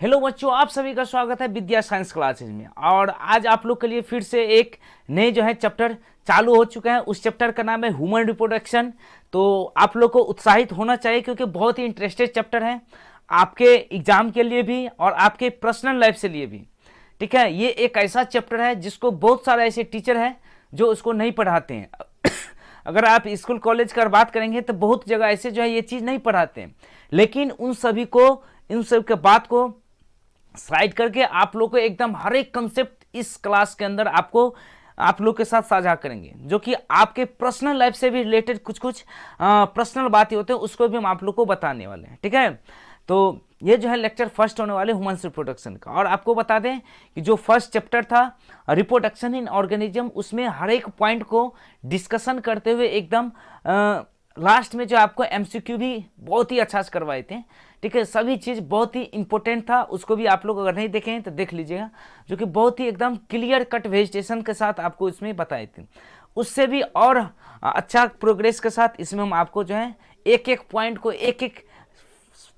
Hello बच्चों, आप सभी का स्वागत है विद्या साइंस क्लासेज में। और आज आप लोग के लिए फिर से एक नए जो है चैप्टर चालू हो चुका है। उस चैप्टर का नाम है ह्यूमन रिप्रोडक्शन। तो आप लोग को उत्साहित होना चाहिए क्योंकि बहुत ही इंटरेस्टेड चैप्टर है आपके एग्जाम के लिए भी और आपके पर्सनल लाइफ से लिए भी। ठीक है, ये एक ऐसा चैप्टर है जिसको बहुत सारे ऐसे टीचर हैं जो उसको नहीं पढ़ाते हैं। अगर आप स्कूल कॉलेज का बात करेंगे तो बहुत जगह ऐसे जो है ये चीज़ नहीं पढ़ाते हैं, लेकिन उन सब के बात को साइड करके आप लोग को एकदम हर एक कंसेप्ट इस क्लास के अंदर आप लोग के साथ साझा करेंगे, जो कि आपके पर्सनल लाइफ से भी रिलेटेड कुछ पर्सनल बातें होते हैं, उसको भी हम आप लोग को बताने वाले हैं। ठीक है, तो ये जो है लेक्चर फर्स्ट होने वाले ह्यूमन रिप्रोडक्शन का। और आपको बता दें कि जो फर्स्ट चैप्टर था रिप्रोडक्शन इन ऑर्गेनिज्म, उसमें हर एक पॉइंट को डिस्कशन करते हुए एकदम लास्ट में जो आपको एमसीक्यू भी बहुत ही अच्छा से करवाए थे। ठीक है, सभी चीज़ बहुत ही इंपॉर्टेंट था, उसको भी आप लोग अगर नहीं देखें तो देख लीजिएगा, जो कि बहुत ही एकदम क्लियर कट वेजिटेशन के साथ आपको इसमें बताए थे। उससे भी और अच्छा प्रोग्रेस के साथ इसमें हम आपको जो है एक एक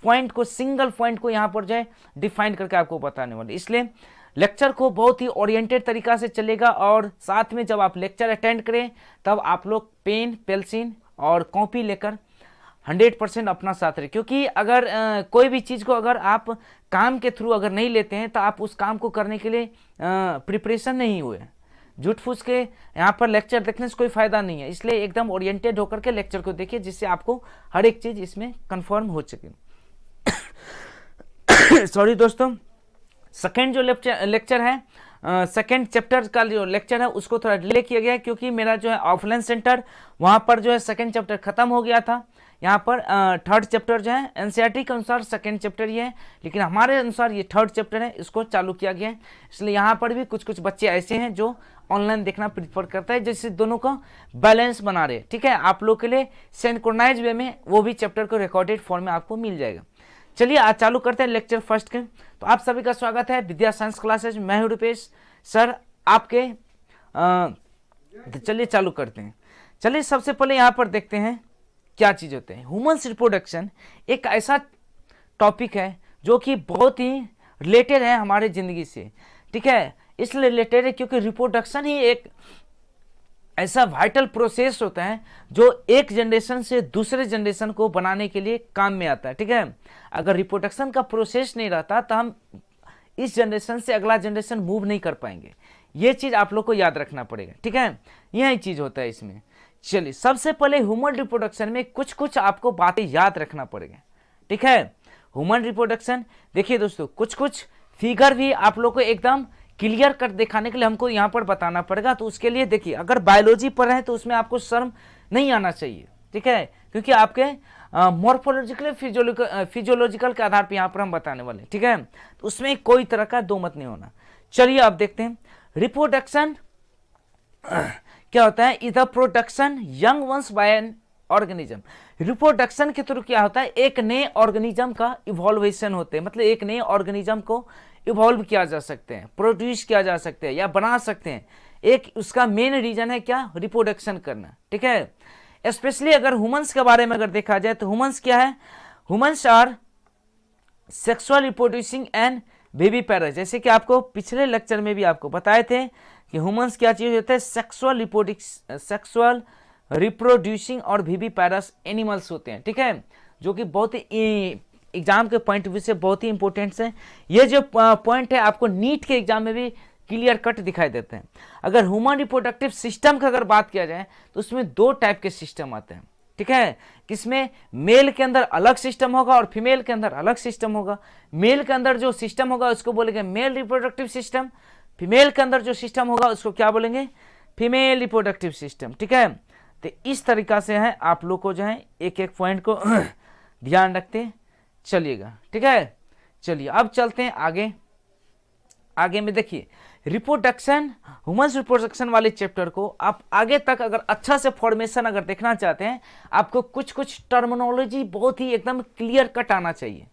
पॉइंट को सिंगल पॉइंट को यहाँ पर जो है डिफाइन करके आपको बताने वाले। इसलिए लेक्चर को बहुत ही ओरिएंटेड तरीका से चलेगा। और साथ में जब आप लेक्चर अटेंड करें तब आप लोग पेन पेंसिल और कॉपी लेकर 100% अपना साथ रहे, क्योंकि अगर कोई भी चीज़ को अगर आप काम के थ्रू अगर नहीं लेते हैं तो आप उस काम को करने के लिए प्रिपरेशन नहीं हुए। झूठ फूस के यहाँ पर लेक्चर देखने से कोई फ़ायदा नहीं है। इसलिए एकदम ओरिएंटेड होकर के लेक्चर को देखिए, जिससे आपको हर एक चीज़ इसमें कंफर्म हो सके। सॉरी दोस्तों, सेकेंड जो लेक्चर है, सेकेंड चैप्टर का जो लेक्चर है उसको थोड़ा डिले किया गया है, क्योंकि मेरा जो है ऑफलाइन सेंटर वहाँ पर जो है सेकेंड चैप्टर खत्म हो गया था। यहाँ पर थर्ड चैप्टर जो है एनसीईआरटी के अनुसार सेकेंड चैप्टर ये है, लेकिन हमारे अनुसार ये थर्ड चैप्टर है, इसको चालू किया गया है। इसलिए यहाँ पर भी कुछ बच्चे ऐसे हैं जो ऑनलाइन देखना प्रीफर करता है, जैसे दोनों का बैलेंस बना रहे। ठीक है, आप लोग के लिए सिंक्रोनाइज वे में वो भी चैप्टर को रिकॉर्डेड फॉर्म में आपको मिल जाएगा। चलिए आज चालू करते हैं लेक्चर फर्स्ट के। तो आप सभी का स्वागत है विद्या साइंस क्लासेज। मैं हूं रुपेश सर आपके। तो चलिए चालू करते हैं। चलिए सबसे पहले यहाँ पर देखते हैं क्या चीज़ होते हैं। ह्यूमन्स रिप्रोडक्शन एक ऐसा टॉपिक है जो कि बहुत ही रिलेटेड है हमारे ज़िंदगी से। ठीक है, इसलिए रिलेटेड है क्योंकि रिप्रोडक्शन ही एक ऐसा वाइटल प्रोसेस होता है जो एक जनरेशन से दूसरे जनरेशन को बनाने के लिए काम में आता है। ठीक है, अगर रिप्रोडक्शन का प्रोसेस नहीं रहता तो हम इस जनरेशन से अगला जनरेशन मूव नहीं कर पाएंगे। ये चीज़ आप लोग को याद रखना पड़ेगा। ठीक है, यही चीज़ होता है इसमें। चलिए सबसे पहले ह्यूमन रिप्रोडक्शन में कुछ आपको बातें याद रखना पड़ेगा। ठीक है, ह्यूमन रिप्रोडक्शन देखिए दोस्तों, कुछ फिगर भी आप लोग को एकदम क्लियर कर दिखाने के लिए हमको यहाँ पर बताना पड़ेगा। तो उसके लिए देखिए, अगर बायोलॉजी पर है तो उसमें आपको शर्म नहीं आना चाहिए। ठीक है, क्योंकि आपके मॉर्फोलॉजिकल फिजियोलॉजिकल के आधार पर यहाँ पर हम बताने वाले। ठीक है, तो उसमें कोई तरह का दो मत नहीं होना। चलिए आप देखते हैं रिप्रोडक्शन क्या होता है। Is the production young ones by an organism. Reproduction के थ्रू क्या होता है, एक नए ऑर्गेनिज्म का इवॉल्वेशन होते हैं, मतलब एक नए ऑर्गेनिज्म को इवॉल्व किया जा सकते हैं, प्रोड्यूस किया जा सकते हैं या बना सकते हैं। एक उसका मेन रीजन है क्या, रिप्रोडक्शन करना। ठीक है, स्पेशली अगर ह्यूमंस के बारे में अगर देखा जाए तो ह्यूमंस क्या है, humans are sexual reproducing and baby pairs. जैसे कि आपको पिछले लेक्चर में भी आपको बताए थे कि ह्यूमंस क्या चीज होते हैं, सेक्सुअल रिप्रोड्यूसिंग और बेबी पैरस एनिमल्स होते हैं। ठीक है, जो कि बहुत ही एग्जाम के पॉइंट ऑफ व्यू से बहुत ही इंपॉर्टेंट है। ये जो पॉइंट है आपको नीट के एग्जाम में भी क्लियर कट दिखाई देते हैं। अगर ह्यूमन रिप्रोडक्टिव सिस्टम की अगर बात किया जाए तो उसमें दो टाइप के सिस्टम आते हैं। ठीक है, किसमें मेल के अंदर अलग सिस्टम होगा और फीमेल के अंदर अलग सिस्टम होगा। मेल के अंदर जो सिस्टम होगा उसको बोलेंगे मेल रिप्रोडक्टिव सिस्टम, फीमेल के अंदर जो सिस्टम होगा उसको क्या बोलेंगे, फीमेल रिप्रोडक्टिव सिस्टम। ठीक है, तो इस तरीका से है आप लोग को जो है एक एक पॉइंट को ध्यान रखते चलिएगा। ठीक है, चलिए अब चलते हैं आगे में देखिए रिप्रोडक्शन, ह्यूमन रिप्रोडक्शन वाले चैप्टर को आप आगे तक अगर अच्छा से फॉर्मेशन अगर देखना चाहते हैं, आपको कुछ टर्मिनोलॉजी बहुत ही एकदम क्लियर कट आना चाहिए।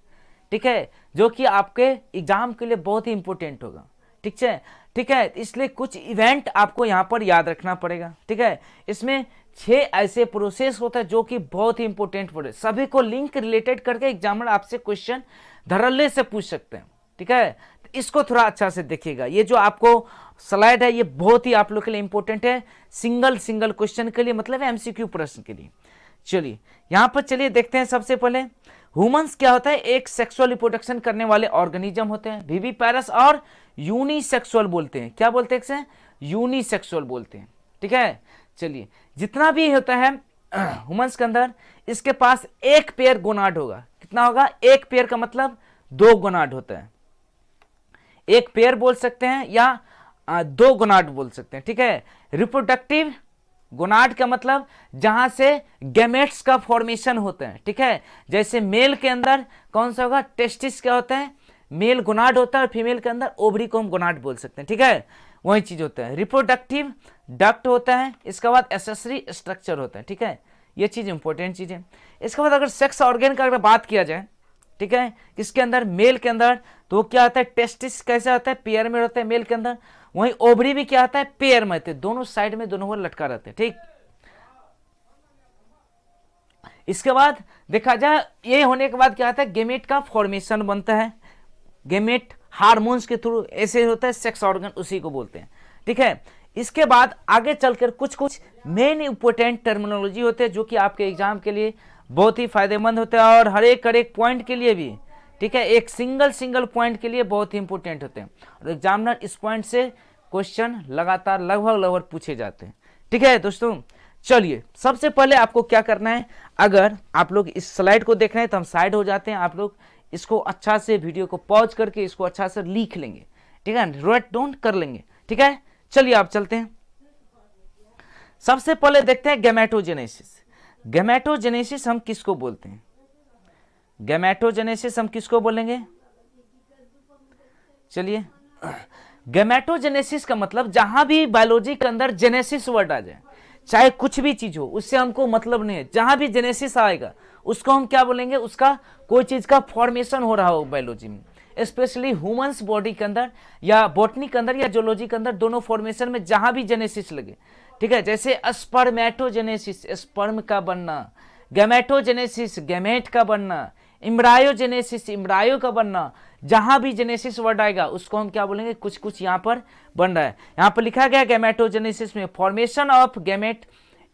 ठीक है, जो कि आपके एग्जाम के लिए बहुत ही इंपॉर्टेंट होगा। ठीक है, इसलिए कुछ इवेंट आपको यहाँ पर याद रखना पड़ेगा। ठीक है, इसमें 6 ऐसे प्रोसेस होता है जो कि बहुत ही इंपॉर्टेंट पड़े, सभी को लिंक रिलेटेड करके एग्जामिनर आपसे क्वेश्चन धड़ल्ले से पूछ सकते हैं। ठीक है। तो इसको थोड़ा अच्छा से देखिएगा, ये जो आपको स्लाइड है ये बहुत ही आप लोग के लिए इंपॉर्टेंट है, सिंगल क्वेश्चन के लिए, मतलब एमसीक्यू प्रश्न के लिए। चलिए यहां पर चलिए देखते हैं। सबसे पहले ह्यूमंस क्या होता है, एक सेक्सुअल रिप्रोडक्शन करने वाले ऑर्गेनिज्म होते हैं, विविपेरस और यूनिसेक्सुअल बोलते हैं। क्या बोलते हैं इसे, यूनिसेक्सुअल बोलते हैं, ठीक है। चलिए जितना भी होता है ह्यूमंस के अंदर, इसके पास एक पेयर गोनाड होगा। कितना होगा, एक पेयर का मतलब 2 गोनाड होता है। एक पेयर बोल सकते हैं या 2 गोनाड बोल सकते हैं, ठीक है। रिप्रोडक्टिव गोनाड का मतलब जहां से गैमेट्स का फॉर्मेशन होता है, ठीक है। जैसे मेल के अंदर कौन सा होगा, टेस्टिस क्या होता है, मेल गोनाड होता है, और फीमेल के अंदर ओवरी को हम गोनाड बोल सकते हैं, ठीक है। वही चीज होता है। रिप्रोडक्टिव डक्ट होता है, इसके बाद एसेसरी स्ट्रक्चर होता है, ठीक है। ये चीज इंपॉर्टेंट चीज है। इसके बाद अगर सेक्स ऑर्गन का अगर बात किया जाए, ठीक है, किसके अंदर, मेल के अंदर, तो क्या होता है, टेस्टिस कैसे होता है, पेयर में होता है मेल के अंदर। वहीं ओवरी भी क्या आता है, पेयर में होते हैं, दोनों साइड में दोनों ओर लटका रहते हैं, ठीक। इसके बाद देखा जाए, ये होने के बाद क्या आता है, गेमेट का फॉर्मेशन बनता है। गेमेट हार्मोन्स के थ्रू ऐसे होता है, सेक्स ऑर्गन उसी को बोलते हैं, ठीक है। इसके बाद आगे चलकर कुछ मेन इंपोर्टेंट टर्मिनोलॉजी होते हैं जो कि आपके एग्जाम के लिए बहुत ही फायदेमंद होते हैं, और हर एक पॉइंट के लिए भी, ठीक है, एक सिंगल पॉइंट के लिए बहुत ही इंपोर्टेंट होते हैं, और एग्जामिनर इस पॉइंट से क्वेश्चन लगातार लगभग पूछे जाते हैं, ठीक है दोस्तों। चलिए सबसे पहले आपको क्या करना है, अगर आप लोग इस स्लाइड को देख रहे हैं तो हम साइड हो जाते हैं, आप लोग इसको अच्छा से वीडियो को पॉज करके इसको अच्छा से लिख लेंगे, ठीक है, राइट डाउन कर लेंगे, ठीक है। चलिए आप चलते हैं। सबसे पहले देखते हैं गैमेटोजेनेसिस। गैमेटोजेनेसिस हम किसको बोलते हैं, गैमेटोजेनेसिस हम किसको बोलेंगे, चलिए। गैमेटोजेनेसिस का मतलब जहां भी बायोलॉजी के अंदर जेनेसिस वर्ड आ जाए, चाहे कुछ भी चीज हो, उससे हमको मतलब नहीं है, जहां भी जेनेसिस आएगा उसको हम क्या बोलेंगे, उसका कोई चीज का फॉर्मेशन हो रहा हो बायोलॉजी में, स्पेशली ह्यूमंस बॉडी के अंदर या बॉटनी के अंदर या जोलॉजी के अंदर, दोनों फॉर्मेशन में जहां भी जेनेसिस लगे, ठीक है। जैसे स्पर्मेटोजेनेसिस, स्पर्म का बनना, गैमेटोजेनेसिस, गैमेट का बनना, इम्ब्रायोजेनेसिस, इम्ब्रायो का बनना, जहां भी जेनेसिस वर्ड आएगा उसको हम क्या बोलेंगे, कुछ यहाँ पर बन रहा है। यहाँ पर लिखा गया गैमेटोजेनेसिस में फॉर्मेशन ऑफ गैमेट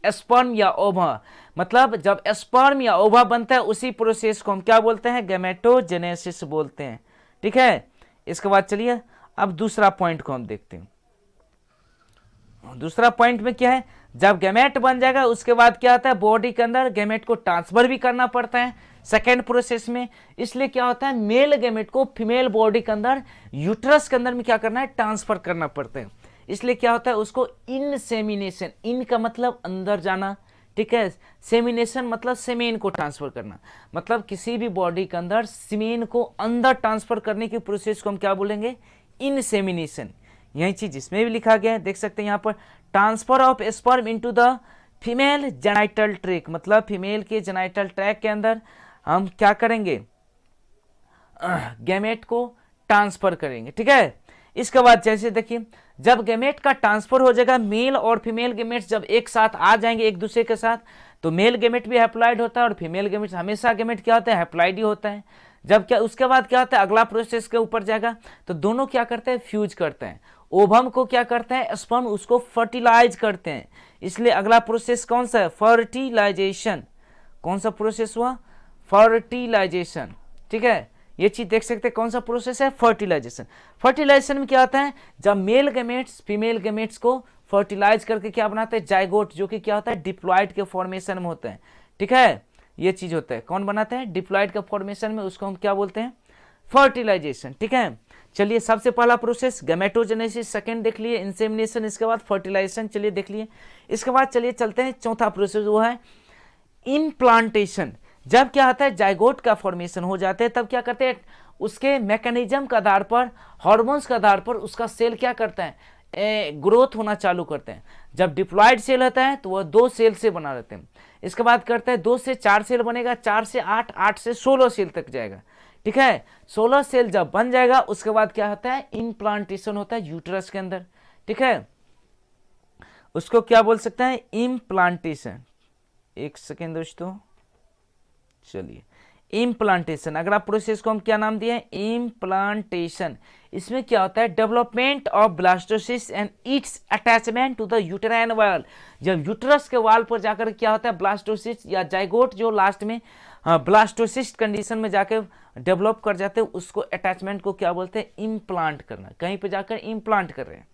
स्पर्म या ओवा, मतलब जब स्पर्म या ओवा बनता है उसी प्रोसेस को हम क्या बोलते हैं, गैमेटोजेनेसिस बोलते हैं, ठीक है। इसके बाद चलिए अब दूसरा पॉइंट को हम देखते हैं। दूसरा पॉइंट में क्या है, जब गैमेट बन जाएगा उसके बाद क्या होता है, बॉडी के अंदर गैमेट को ट्रांसफर भी करना पड़ता है सेकेंड प्रोसेस में। इसलिए क्या होता है, मेल गैमेट को फीमेल बॉडी के अंदर यूट्रस के अंदर में क्या करना है, ट्रांसफर करना पड़ता है। इसलिए क्या होता है, उसको इनसेमिनेशन, इन का मतलब अंदर जाना, ठीक है, सेमिनेशन मतलब सेमेन को ट्रांसफर करना, मतलब किसी भी बॉडी के अंदर सीमेन को अंदर ट्रांसफर करने की प्रोसेस को हम क्या बोलेंगे, इनसेमिनेशन। यही चीज इसमें भी लिखा गया है, देख सकते हैं यहाँ पर, transfer of sperm into the female genital tract, मतलब फीमेल के जेनाइटल ट्रैक के अंदर हम क्या करेंगे, गैमेट को ट्रांसफर करेंगे, ठीक है। इसके बाद जैसे देखिए, जब गैमेट का ट्रांसफर हो जाएगा, मेल और फीमेल गैमेट्स जब एक साथ आ जाएंगे एक दूसरे के साथ, तो मेल गैमेट भी हैप्लॉइड होता है और फीमेल गैमेट, हमेशा गैमेट क्या होता है, हैप्लॉइड ही होता है। जब क्या उसके बाद क्या होता है, अगला प्रोसेस के ऊपर जाएगा तो दोनों क्या करते हैं, फ्यूज करते हैं, ओवम को क्या करते हैं, स्पर्म उसको फर्टिलाइज करते हैं। इसलिए अगला प्रोसेस कौन सा है, फर्टिलाइजेशन। कौन सा प्रोसेस हुआ, फर्टिलाइजेशन, ठीक है। ये चीज देख सकते हैं कौन सा प्रोसेस है, फर्टिलाइजेशन। फर्टिलाइजेशन में क्या होता है, जब मेल गैमेट्स फीमेल गैमेट्स को फर्टिलाइज करके क्या बनाते हैं, जाइगोट, जो कि क्या होता है, डिप्लॉइड के फॉर्मेशन में होते हैं, ठीक है। ये चीज होता है, कौन बनाते हैं, डिप्लॉइड के फॉर्मेशन में, उसको हम क्या बोलते हैं, फर्टिलाइजेशन, ठीक है। चलिए सबसे पहला प्रोसेस गैमेटोजेनेसिस, सेकंड देख लिए इंसेमिनेशन, इसके बाद फर्टिलाइजेशन, चलिए देख लिए। इसके बाद चलिए चलते हैं चौथा प्रोसेस, वो है इम्प्लांटेशन। जब क्या होता है, जाइगोट का फॉर्मेशन हो जाते हैं, तब क्या करते हैं, उसके मैकेनिज्म के आधार पर, हार्मोन्स के आधार पर उसका सेल क्या करता है, ग्रोथ होना चालू करते हैं। जब डिप्लॉइड सेल होता है तो वह 2 सेल से बना रहते हैं। इसके बाद करते हैं 2 से 4 सेल बनेगा, 4 से 8, 8 से 16 सेल तक जाएगा, ठीक है। 16 सेल जब बन जाएगा उसके बाद क्या होता है, इम्प्लांटेशन होता है यूट्रस के अंदर, ठीक है। उसको क्या बोल सकते हैं, इम्प्लांटेशन। एक सेकेंड दोस्तों, चलिए इम्प्लांटेशन। अगला प्रोसेस को हम क्या नाम दिए हैं? इम्प्लांटेशन। इसमें क्या होता है? Development of blastocyst and its attachment to the uterine wall. जब यूटरस के वॉल पर जाकर क्या होता है? ब्लास्टोसिस्ट या जाइगोट जो लास्ट में ब्लास्टोसिस्ट कंडीशन में जाकर डेवलप कर जाते हैं, उसको अटैचमेंट को क्या बोलते हैं? इम्प्लांट करना। कहीं पर जाकर इम्प्लांट कर रहे हैं।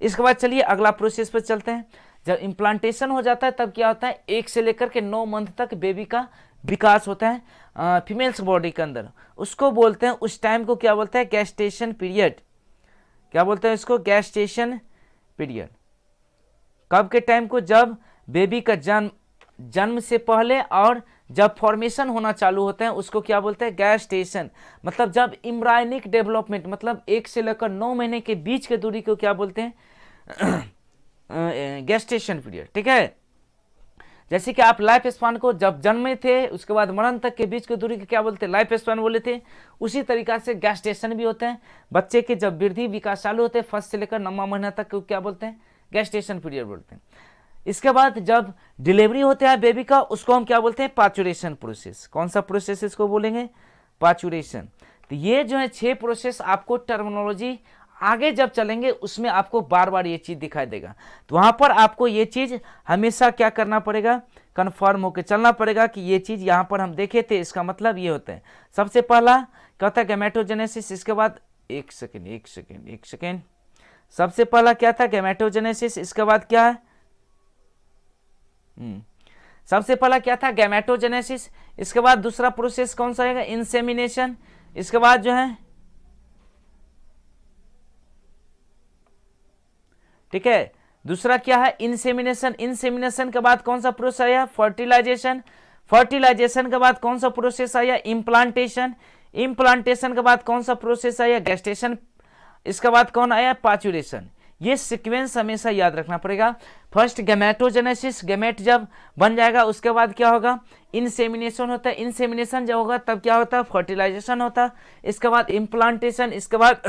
इसके बाद चलिए अगला प्रोसेस पर चलते हैं। जब इम्प्लांटेशन हो जाता है तब क्या होता है? 1 से लेकर के 9 मंथ तक बेबी का विकास होता है फीमेल्स बॉडी के अंदर। उसको बोलते हैं, उस टाइम को क्या बोलते हैं? Gestation period. क्या बोलते हैं इसको? Gestation period. कब के टाइम को? जब बेबी का जन्म से पहले और जब फॉर्मेशन होना चालू होते हैं उसको क्या बोलते हैं? गैस्टेशन। मतलब जब एम्ब्रायनिक डेवलपमेंट, मतलब 1 से लेकर 9 महीने के बीच के दूरी को क्या बोलते हैं? Gestation period. ठीक है, जैसे कि आप लाइफ स्पान को जब जन्मे थे उसके बाद मरण तक के बीच की दूरी को क्या बोलते हैं? लाइफ स्पान बोले थे। उसी तरीका से गैस्टेशन भी होते हैं। बच्चे के जब वृद्धि विकास चालू होते हैं 1 से लेकर 9वां महीना तक को क्या बोलते हैं? गैस्टेशन पीरियड बोलते हैं। इसके बाद जब डिलीवरी होता है बेबी का, उसको हम क्या बोलते हैं? Parturition process. कौन सा प्रोसेस इसको बोलेंगे? पाचुरेशन। तो ये जो है 6 प्रोसेस आपको टर्मिनोलॉजी आगे जब चलेंगे उसमें आपको बार बार ये चीज दिखाई देगा। तो वहां पर आपको ये चीज हमेशा क्या करना पड़ेगा? कंफर्म होकर चलना पड़ेगा कि ये चीज यहां पर हम देखे थे, इसका मतलब ये होता है। सबसे पहला क्या होता है? गैमेटोजेनेसिस। इसके बाद एक सेकेंड। सबसे पहला क्या था? गैमेटोजेनेसिस। इसके बाद क्या है? सबसे पहला क्या था? गैमेटोजेनेसिस। इसके बाद दूसरा प्रोसेस कौन सा है? इंसेमिनेशन। इसके बाद जो है, ठीक है, दूसरा क्या है? इंसेमिनेशन। इंसेमिनेशन के बाद कौन सा प्रोसेस आया? फर्टिलाइजेशन। फर्टिलाइजेशन के बाद कौन सा प्रोसेस आया? इम्प्लांटेशन। इम्प्लांटेशन के बाद कौन सा प्रोसेस आया? गेस्टेशन। इसके बाद कौन आया? पाचुरेशन। ये सीक्वेंस हमेशा याद रखना पड़ेगा। फर्स्ट गैमेटोजेनेसिस, गैमेट जब बन जाएगा उसके बाद क्या होगा? इंसेमिनेशन होता है। इंसेमिनेशन जब होगा तब क्या होता है? फर्टिलाइजेशन होता है। इसके बाद इम्प्लांटेशन, इसके बाद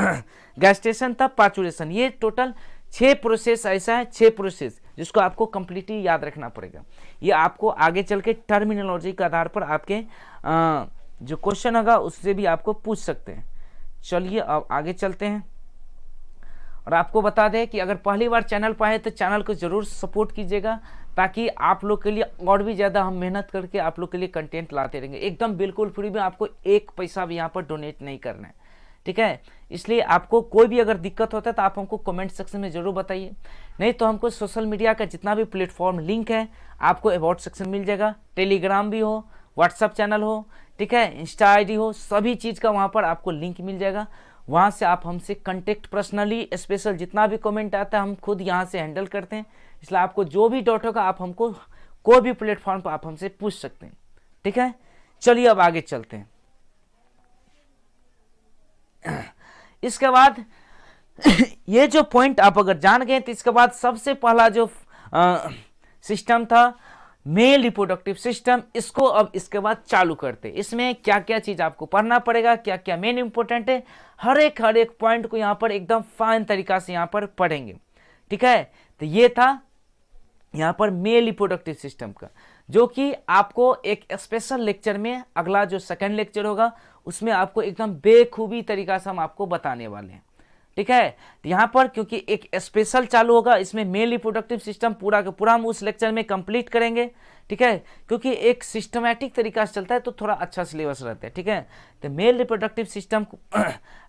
गेस्टेशन, तब पाचुरेशन। ये टोटल 6 प्रोसेस ऐसा है, 6 प्रोसेस जिसको आपको कंप्लीटली याद रखना पड़ेगा। ये आपको आगे चल के टर्मिनोलॉजी के आधार पर आपके जो क्वेश्चन होगा उससे भी आपको पूछ सकते हैं। चलिए अब आगे चलते हैं और आपको बता दें कि अगर पहली बार चैनल पर आए तो चैनल को जरूर सपोर्ट कीजिएगा, ताकि आप लोग के लिए और भी ज़्यादा हम मेहनत करके आप लोग के लिए कंटेंट लाते रहेंगे। एकदम बिल्कुल फ्री में, आपको 1 पैसा भी यहाँ पर डोनेट नहीं करना है। ठीक है, इसलिए आपको कोई भी अगर दिक्कत होता है तो आप हमको कमेंट सेक्शन में जरूर बताइए। नहीं तो हमको सोशल मीडिया का जितना भी प्लेटफॉर्म लिंक है आपको अबाउट सेक्शन मिल जाएगा। टेलीग्राम भी हो, व्हाट्सअप चैनल हो, ठीक है, इंस्टा आईडी हो, सभी चीज़ का वहाँ पर आपको लिंक मिल जाएगा। वहाँ से आप हमसे कंटेक्ट पर्सनली, स्पेशल जितना भी कमेंट आता है हम खुद यहाँ से हैंडल करते हैं। इसलिए आपको जो भी डाउट होगा आप हमको कोई भी प्लेटफॉर्म पर आप हमसे पूछ सकते हैं। ठीक है, चलिए अब आगे चलते हैं। इसके बाद ये जो पॉइंट आप अगर जान गए तो इसके बाद सबसे पहला जो सिस्टम था मेल रिप्रोडक्टिव सिस्टम, इसको अब इसके बाद चालू करते। इसमें क्या क्या चीज आपको पढ़ना पड़ेगा, क्या क्या मेन इंपॉर्टेंट है, हर एक पॉइंट को यहाँ पर एकदम फाइन तरीका से यहाँ पर पढ़ेंगे। ठीक है, तो ये था यहाँ पर मेल रिप्रोडक्टिव सिस्टम का, जो कि आपको एक स्पेशल लेक्चर में, अगला जो सेकंड लेक्चर होगा उसमें आपको एकदम बेखूबी तरीका से हम आपको बताने वाले हैं। ठीक है, तो यहाँ पर क्योंकि एक स्पेशल चालू होगा, इसमें मेल रिप्रोडक्टिव सिस्टम पूरा का पूरा हम उस लेक्चर में कंप्लीट करेंगे। ठीक है, क्योंकि एक सिस्टमैटिक तरीका से चलता है तो थोड़ा अच्छा सिलेबस रहता है। ठीक है, तो मेल रिप्रोडक्टिव सिस्टम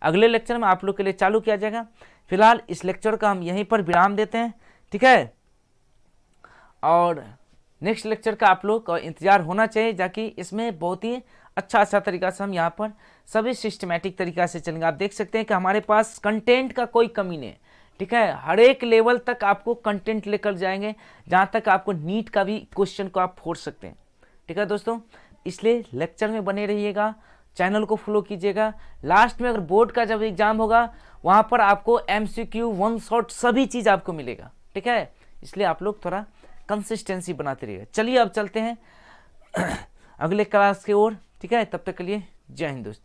अगले लेक्चर में आप लोग के लिए चालू किया जाएगा। फिलहाल इस लेक्चर का हम यहीं पर विराम देते हैं। ठीक है, और नेक्स्ट लेक्चर का आप लोग का इंतजार होना चाहिए, जाकि इसमें बहुत ही अच्छा तरीका से हम यहाँ पर सभी सिस्टमैटिक तरीका से चलेंगे। आप देख सकते हैं कि हमारे पास कंटेंट का कोई कमी नहीं। ठीक है, हर एक लेवल तक आपको कंटेंट लेकर जाएंगे, जहाँ तक आपको नीट का भी क्वेश्चन को आप फोड़ सकते हैं। ठीक है दोस्तों, इसलिए लेक्चर में बने रहिएगा, चैनल को फॉलो कीजिएगा। लास्ट में अगर बोर्ड का जब एग्जाम होगा वहाँ पर आपको MCQ 1 शॉट सभी चीज़ आपको मिलेगा। ठीक है, इसलिए आप लोग थोड़ा कंसिस्टेंसी बनाते रहिएगा। चलिए अब चलते हैं अगले क्लास की ओर। ठीक है, तब तक के लिए जय हिंद दोस्तों।